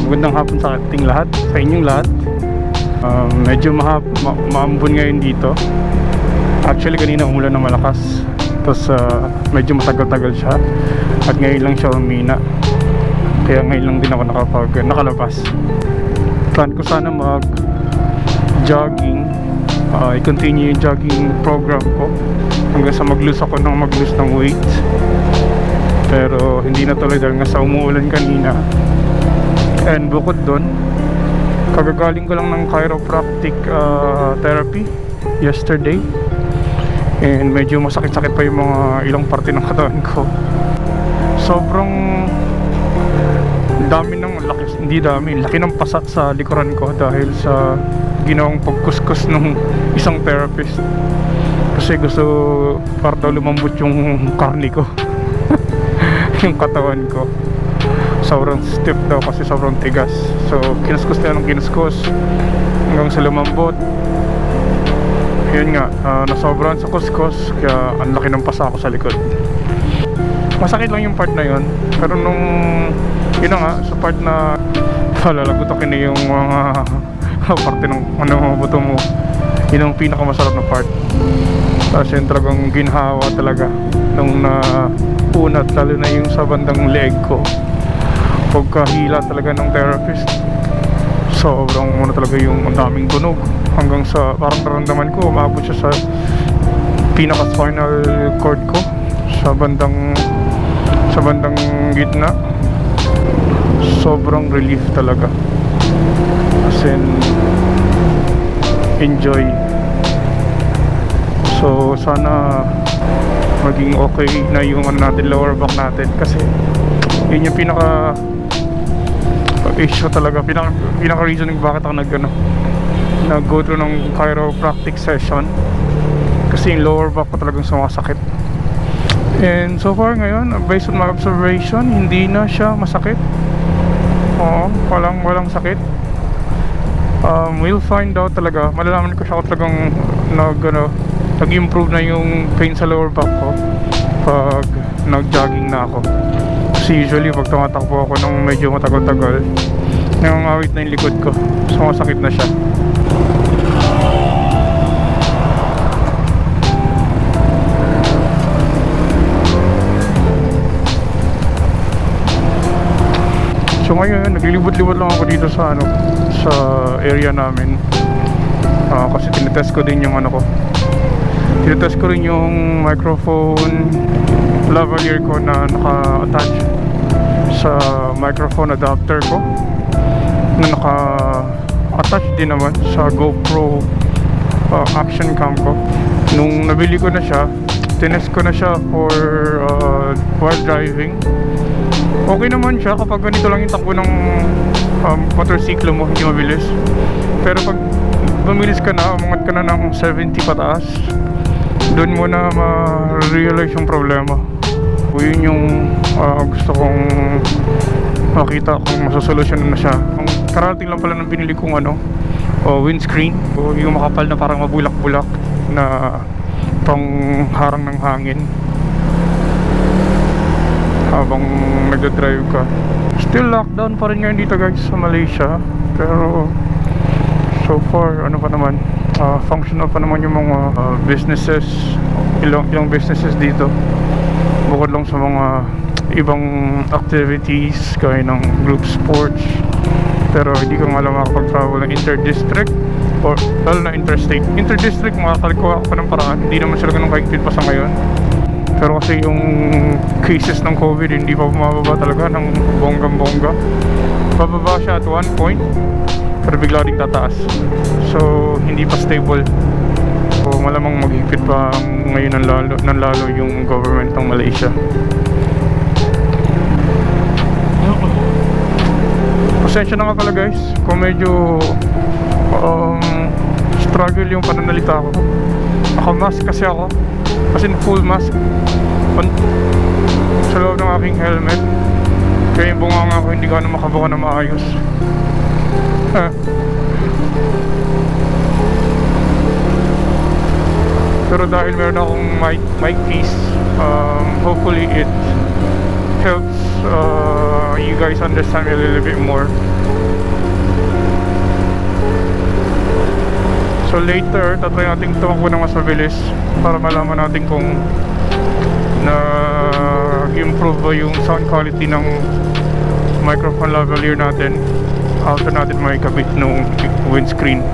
Magandang hapon sa ating lahat, sa inyong lahat. Medyo maambon ngayon dito. Actually kanina umulan ng malakas. Tapos medyo matagal-tagal siya. At ngayon lang siya umina. Kaya ngayon lang din ako nakalabas. Plan ko sana mag-jogging. I-continue yung jogging program ko hanggang sa mag-lose ako ng weight. Pero hindi na tuloy dahil nga sa umuulan kanina. And bukod doon, kagagaling ko lang ng chiropractic therapy yesterday. And medyo masakit-sakit pa yung mga ilang parte ng katawan ko. Sobrang dami ng laki ng pasat sa likuran ko dahil sa ginawang pagkuskus ng isang therapist. Kasi gusto para daw lumambot yung karne ko. Yung katawan ko sobrang stiff daw kasi sobrang tigas. So kinuskus nila ng kinuskus hanggang sa lumambot. Yun nga, nasobrahan sa kuskus kaya ang laki ng pasa ko sa likod. Masakit lang yung part na yun. Pero nung yun na nga, sa part na lalagotakin na yung mga parte ng buto mo, yun ang pinakamasarap na part. Tapos yun talagang ginhawa talaga nung napunat, lalo na yung sa bandang leg ko. Pagkahila talaga ng therapist, sobrang talaga yung ang daming tunog hanggang sa parang naramdaman ko umabot siya sa pinaka spinal cord ko sa bandang gitna. Sobrang relief talaga, as in enjoy. So sana maging okay na yung lower back natin kasi yun yung pinaka issue talaga, pinaka reasoning bakit ako nag-go through ng chiropractic session, kasi yung lower back ko talagang sumasakit. And so far ngayon, based on my observation, hindi na siya masakit. Oo, walang sakit. We'll find out talaga, malalaman ko siya kung talagang nag-improve na yung pain sa lower back ko pag nag-jogging na ako. Kasi usually pag tumatakbo ako ng medyo matagal-tagal, nangangawit na yung likod ko, sumasakit na siya. So ngayon, naglilibot-libot lang ako dito sa area namin. Kasi tinetest ko din yung tinetest ko rin yung microphone Lavalier ko na naka-attach sa microphone adapter ko, na naka-attach din naman sa GoPro action cam ko. Nung nabili ko na siya, tinest ko na siya for while driving. Okay naman siya kapag ganito lang yung takbo ng motorsiklo mo, hindi mabilis. Pero pag bumilis ka na, umangat ka na ng 70 pataas, doon mo na ma-realize yung problema. Yun yung gusto kong makita kung masosolusyonan na siya. Ang karating lang pala ng binili kong windscreen, yung makapal na parang mabulak-bulak na pang harang ng hangin habang nagdadrive ka. Still lockdown pa rin ngayon dito guys sa Malaysia, pero so far functional pa naman yung mga businesses, ilang businesses dito, bukod lang sa mga ibang activities gaya ng group sports. Pero hindi ko nga lang makapag-travel ng inter-district or lalo na interstate. Inter-district makakalikuha ako pa ng paraan, hindi naman sila ganun kahigpit pa sa ngayon. Pero kasi yung cases ng COVID hindi pa bumababa talaga ng bonggang-bongga. Bababa siya at one point, pero bigla rin tataas. So hindi pa stable. So malamang maghigpit pa ngayon ng lalo yung government ng Malaysia. Pasensya na nga pala guys kung medyo struggle yung pananalita ko. Naka-mask kasi ako, kasi full mask sa loob ng aking helmet. Kaya yung bunganga ko hindi ka na makabuka na maayos. Pero dahil meron akong mic piece, hopefully it helps you guys understand me a little bit more So later, tatry natin tumakbo ng mas mabilis para malaman natin kung nag-improve ba yung sound quality ng microphone lavalier natin after natin may kabit nung windscreen.